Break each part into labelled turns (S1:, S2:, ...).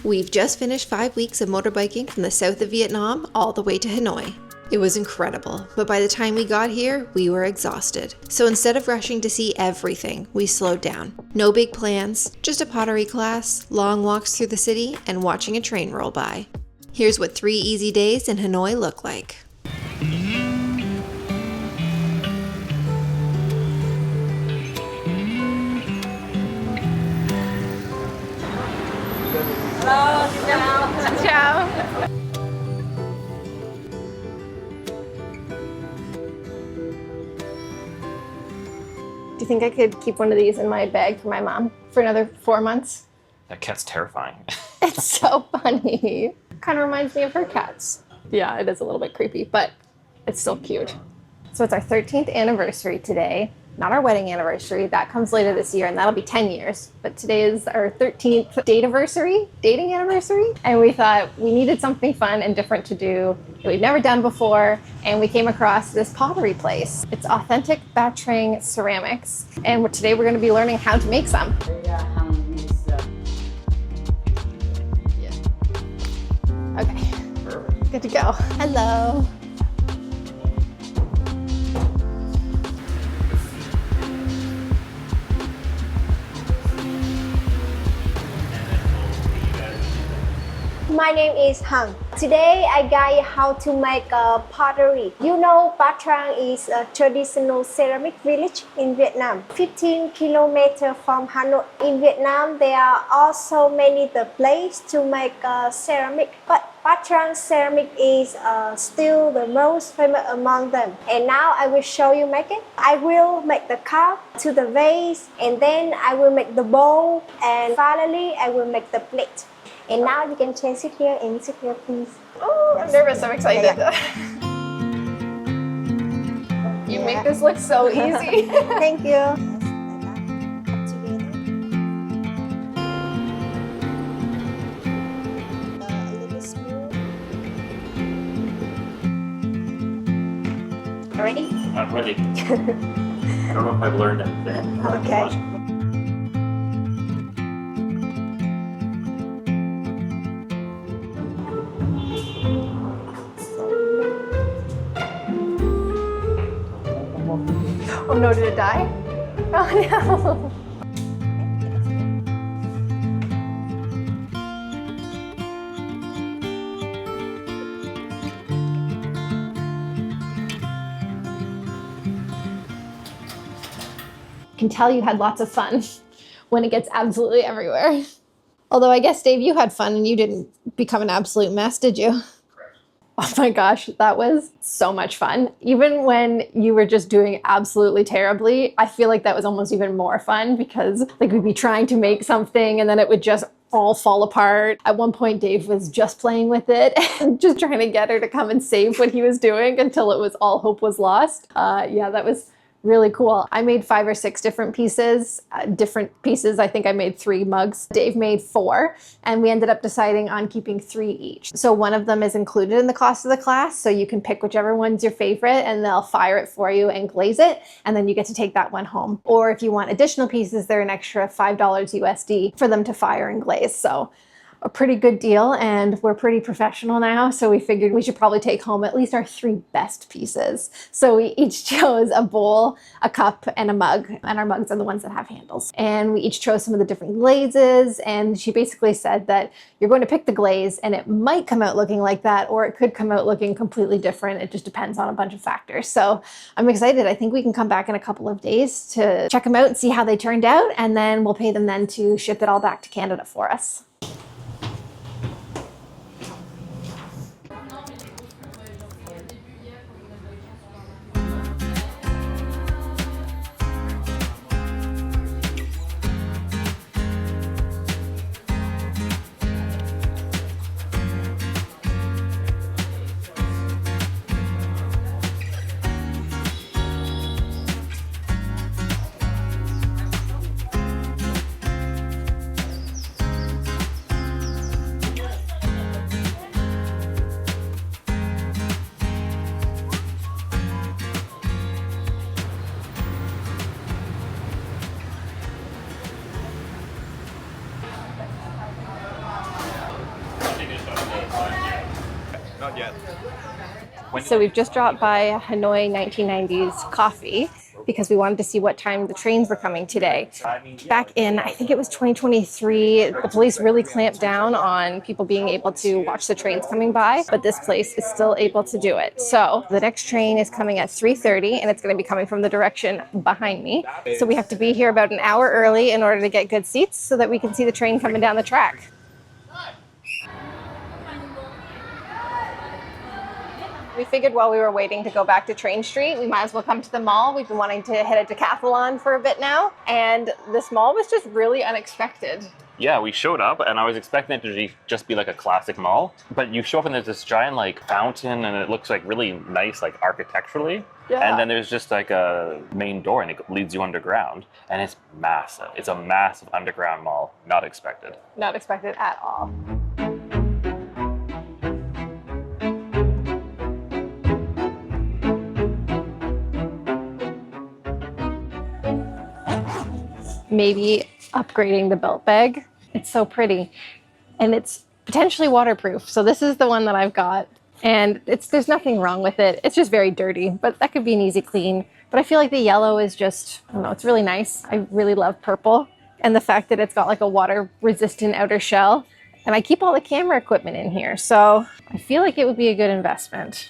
S1: We've just finished 5 weeks of motorbiking from the south of Vietnam all the way to Hanoi. It was incredible, but by the time we got here, we were exhausted. So instead of rushing to see everything, we slowed down. No big plans, just a pottery class, long walks through the city, and watching a train roll by. Here's what 3 easy days in Hanoi look like.
S2: Hello, ciao.
S3: Ciao. Do you think I could keep one of these in my bag for my mom for another 4 months?
S4: That cat's terrifying.
S3: It's so funny. Kind of reminds me of her cats. Yeah, it is a little bit creepy, but it's still cute. So it's our 13th anniversary today. Not our wedding anniversary. That comes later this year, and that'll be 10 years. But today is our 13th dating anniversary. And we thought we needed something fun and different to do that we've never done before. And we came across this pottery place. It's authentic Ba Trang ceramics. And today we're going to be learning how to make some. Okay, good to go. Hello.
S5: My name is Thong. Today I guide you how to make pottery. You know Ba Trang is a traditional ceramic village in Vietnam, 15 kilometers from Hanoi. In Vietnam, there are also many the places to make ceramic, but Ba Trang ceramic is still the most famous among them. And now I will show you make it. I will make the cup to the vase, and then I will make the bowl, and finally I will make the plate. And now you can change it here and sit here, please.
S3: Oh, I'm nervous. I'm excited.
S5: Yeah.
S3: You make this look so easy.
S5: Thank you.
S3: Ready?
S4: I'm ready. I don't know if I've learned anything.
S5: Okay.
S3: Oh no, did it die? Oh no. Can tell you had lots of fun when it gets absolutely everywhere. Although I guess, Dave, you had fun and you didn't become an absolute mess, did you? Oh my gosh, that was so much fun. Even when you were just doing absolutely terribly, I feel like that was almost even more fun because like we'd be trying to make something and then it would just all fall apart. At one point, Dave was just playing with it and just trying to get her to come and save what he was doing until it was all hope was lost. Yeah, that was really cool. I made 5 or 6 different pieces. I think I made 3 mugs. Dave made 4, and we ended up deciding on keeping 3 each. So one of them is included in the cost of the class, so you can pick whichever one's your favorite and they'll fire it for you and glaze it, and then you get to take that one home. Or if you want additional pieces, they're an extra $5 USD for them to fire and glaze. So a pretty good deal, and we're pretty professional now, so we figured we should probably take home at least our 3 best pieces. So we each chose a bowl, a cup, and a mug, and our mugs are the ones that have handles. And we each chose some of the different glazes, and she basically said that you're going to pick the glaze, and it might come out looking like that, or it could come out looking completely different. It just depends on a bunch of factors. So I'm excited. I think we can come back in a couple of days to check them out and see how they turned out, and then we'll pay them then to ship it all back to Canada for us.
S4: Not yet.
S3: So we've just dropped by Hanoi 1990s Coffee because we wanted to see what time the trains were coming today. Back in, I think it was 2023, the police really clamped down on people being able to watch the trains coming by, but this place is still able to do it. So the next train is coming at 3:30 and it's going to be coming from the direction behind me. So we have to be here about an hour early in order to get good seats so that we can see the train coming down the track. We figured while we were waiting to go back to Train Street, we might as well come to the mall. We've been wanting to hit a decathlon for a bit now, and this mall was just really unexpected.
S4: Yeah, we showed up and I was expecting it to just be like a classic mall, but you show up and there's this giant like fountain and it looks like really nice like architecturally.
S3: Yeah.
S4: And then there's just like a main door and it leads you underground and it's massive. It's a massive underground mall. Not expected.
S3: Not expected at all. Maybe upgrading the belt bag. It's so pretty and it's potentially waterproof. So this is the one that I've got and there's nothing wrong with it. It's just very dirty, but that could be an easy clean. But I feel like the yellow is just, I don't know, it's really nice. I really love purple and the fact that it's got like a water resistant outer shell. And I keep all the camera equipment in here. So I feel like it would be a good investment,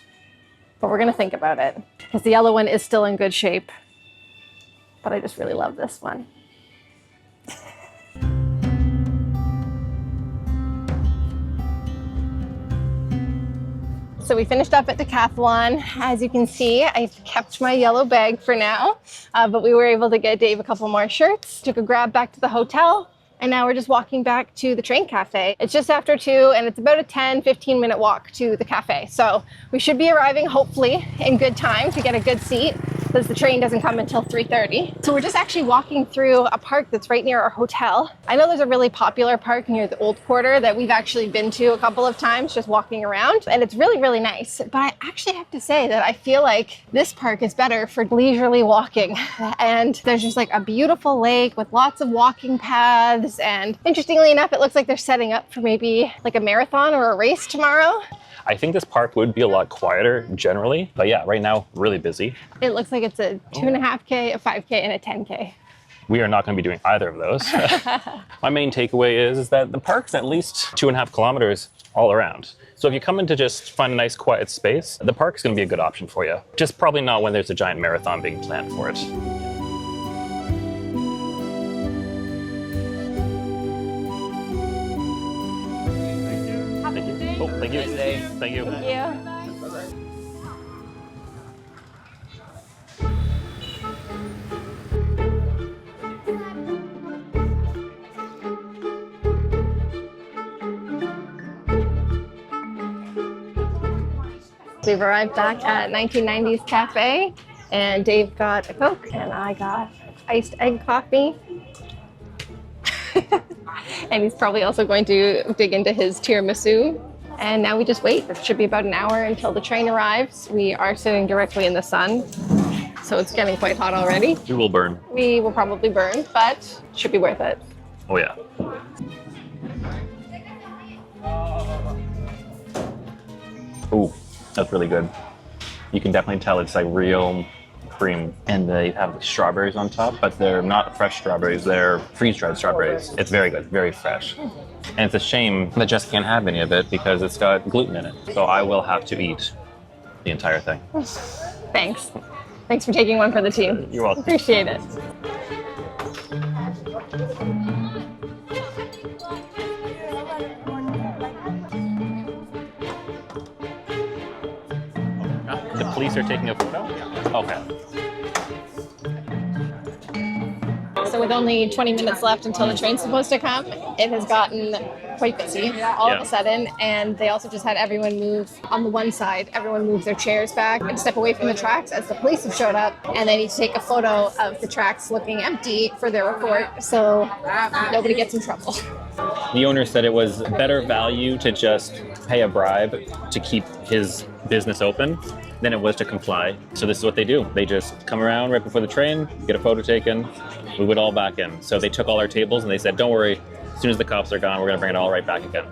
S3: but we're gonna think about it because the yellow one is still in good shape, but I just really love this one. So we finished up at Decathlon. As you can see, I've kept my yellow bag for now, but we were able to get Dave a couple more shirts, took a grab back to the hotel, and now we're just walking back to the train cafe. It's just after 2 and it's about a 10-15 minute walk to the cafe. So we should be arriving hopefully in good time to get a good seat because the train doesn't come until 3:30. So we're just actually walking through a park that's right near our hotel. I know there's a really popular park near the Old Quarter that we've actually been to a couple of times just walking around, and it's really, really nice. But I actually have to say that I feel like this park is better for leisurely walking. And there's just like a beautiful lake with lots of walking paths. And interestingly enough, it looks like they're setting up for maybe like a marathon or a race tomorrow.
S4: I think this park would be a lot quieter generally, but yeah, right now, really busy.
S3: It looks like it's a 2.5K, a 5K, and a 10K.
S4: We are not going to be doing either of those. My main takeaway is that the park's at least 2.5 kilometers all around. So if you come in to just find a nice quiet space, the park's going to be a good option for you. Just probably not when there's a giant marathon being planned for it. Thank you. Oh, thank you. Thank you.
S3: Thank you. We've arrived back at 1990s Cafe, and Dave got a Coke, and I got iced egg coffee. And he's probably also going to dig into his tiramisu. And now we just wait. It should be about an hour until the train arrives. We are sitting directly in the sun, so it's getting quite hot already.
S4: We will burn.
S3: We will probably burn, but it should be worth it.
S4: Oh yeah. Ooh, that's really good. You can definitely tell it's like real cream, and they have strawberries on top, but they're not fresh strawberries, they're freeze-dried strawberries. It's very good, very fresh. And it's a shame that Jess can't have any of it because it's got gluten in it. So I will have to eat the entire thing.
S3: Thanks. Thanks for taking one for the team.
S4: You're welcome.
S3: Appreciate it.
S4: The police are taking a photo? Okay.
S3: So with only 20 minutes left until the train's supposed to come, it has gotten quite busy all of a sudden. And they also just had everyone move on the one side. Everyone moves their chairs back and step away from the tracks as the police have showed up. And they need to take a photo of the tracks looking empty for their report so nobody gets in trouble.
S4: The owner said it was better value to just pay a bribe to keep his business open than it was to comply. So this is what they do. They just come around right before the train, get a photo taken, move it all back in. So they took all our tables and they said, don't worry, as soon as the cops are gone, we're gonna bring it all right back again.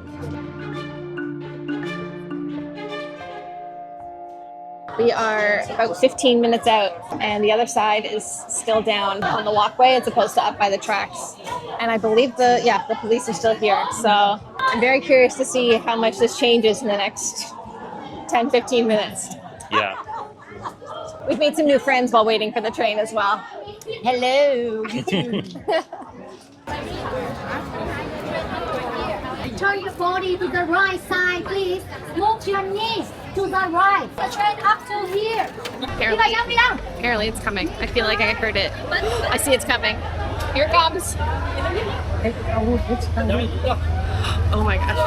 S3: We are about 15 minutes out, and the other side is still down on the walkway as opposed to up by the tracks. And I believe the police are still here. So I'm very curious to see how much this changes in the next 10, 15 minutes.
S4: Yeah.
S3: We've made some new friends while waiting for the train as well. Hello.
S2: Turn your body to the right side, please. Move your knees to the right. The train up to here.
S3: Apparently it's coming. I feel like I heard it. I see it's coming. Here it comes. Oh my gosh.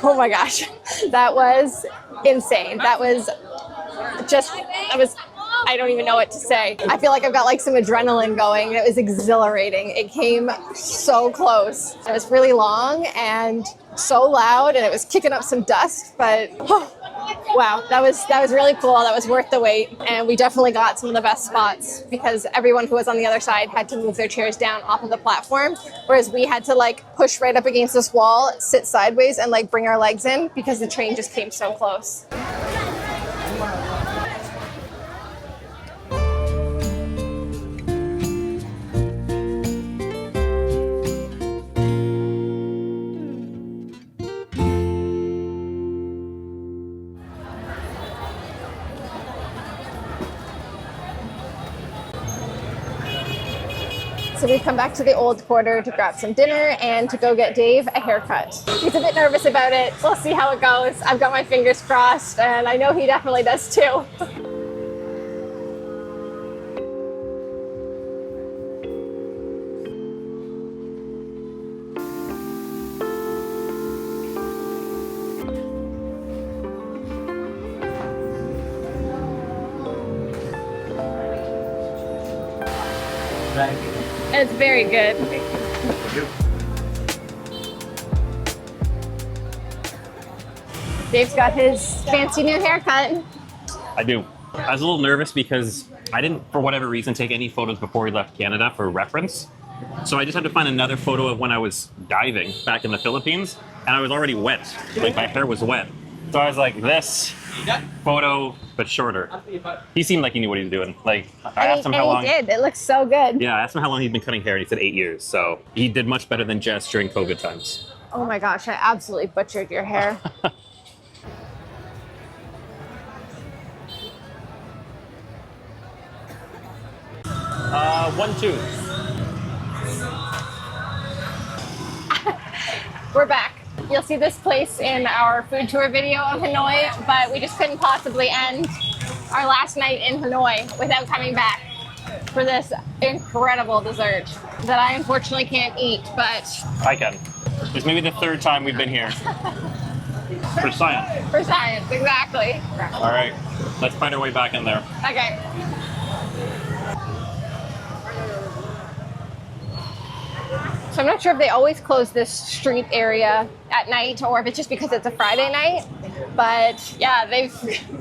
S3: Oh my gosh, that was insane. I don't even know what to say. I feel like I've got like some adrenaline going. It was exhilarating. It came so close. It was really long and so loud, and it was kicking up some dust, but wow, that was really cool. That was worth the wait. And we definitely got some of the best spots because everyone who was on the other side had to move their chairs down off of the platform, whereas we had to like push right up against this wall, sit sideways, and like bring our legs in because the train just came so close. So we've come back to the old quarter to grab some dinner and to go get Dave a haircut. He's a bit nervous about it. We'll see how it goes. I've got my fingers crossed, and I know he definitely does too. It's very good. Dave's got his fancy new haircut.
S4: I do. I was a little nervous because I didn't, for whatever reason, take any photos before we left Canada for reference. So I just had to find another photo of when I was diving back in the Philippines, and I was already wet. Like, my hair was wet. So I was like, this photo, but shorter. He seemed like he knew what he was doing. Like, I asked him how long.
S3: He did. It looks so good.
S4: Yeah, I asked him how long he'd been cutting hair, and he said 8 years. So he did much better than Jess during COVID times.
S3: Oh my gosh, I absolutely butchered your hair.
S4: 1, 2.
S3: We're back. You'll see this place in our food tour video of Hanoi, but we just couldn't possibly end our last night in Hanoi without coming back for this incredible dessert that I unfortunately can't eat, but...
S4: I can. It's maybe the third time we've been here. For science.
S3: For science, exactly.
S4: All right, let's find our way back in there.
S3: Okay. So I'm not sure if they always close this street area at night or if it's just because it's a Friday night. But yeah, they've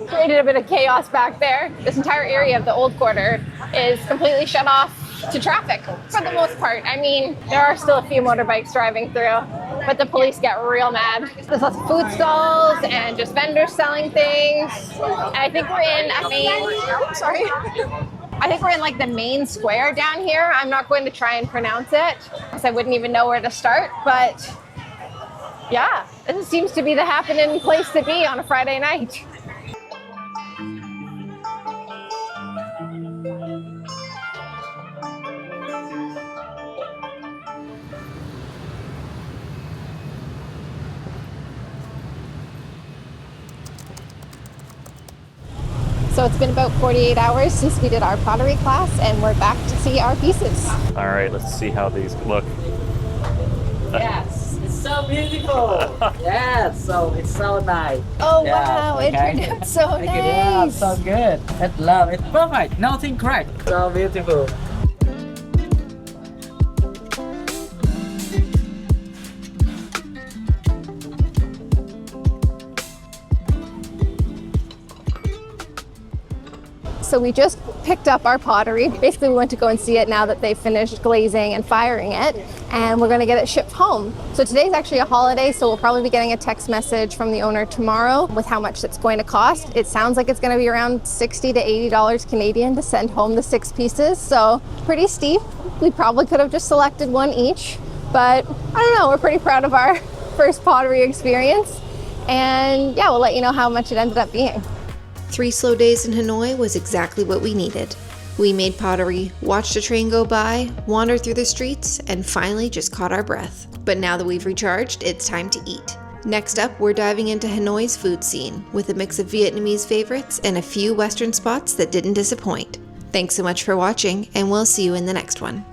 S3: created a bit of chaos back there. This entire area of the old quarter is completely shut off to traffic for the most part. I mean, there are still a few motorbikes driving through, but the police get real mad. There's lots of food stalls and just vendors selling things. And I think we're in a I think we're in like the main square down here. I'm not going to try and pronounce it because I wouldn't even know where to start, but yeah, this seems to be the happening place to be on a Friday night. So it's been about 48 hours since we did our pottery class, and we're back to see our pieces.
S4: All right, let's see how these look.
S3: Yes,
S6: so beautiful. Yeah, so it's so nice.
S3: Oh
S6: Yeah,
S3: wow, it turned
S6: okay.
S3: out so
S6: Thank you. Yeah,
S3: nice.
S6: so good. I love it. Perfect. Nothing cracked. So beautiful.
S3: So we just picked up our pottery. Basically, we went to go and see it now that they've finished glazing and firing it, and we're gonna get it shipped home. So today's actually a holiday, so we'll probably be getting a text message from the owner tomorrow with how much it's going to cost. It sounds like it's gonna be around $60 to $80 Canadian to send home the 6 pieces, so pretty steep. We probably could have just selected one each, but I don't know, we're pretty proud of our first pottery experience. And yeah, we'll let you know how much it ended up being.
S1: 3 slow days in Hanoi was exactly what we needed. We made pottery, watched a train go by, wandered through the streets, and finally just caught our breath. But now that we've recharged, it's time to eat. Next up, we're diving into Hanoi's food scene with a mix of Vietnamese favorites and a few Western spots that didn't disappoint. Thanks so much for watching, and we'll see you in the next one.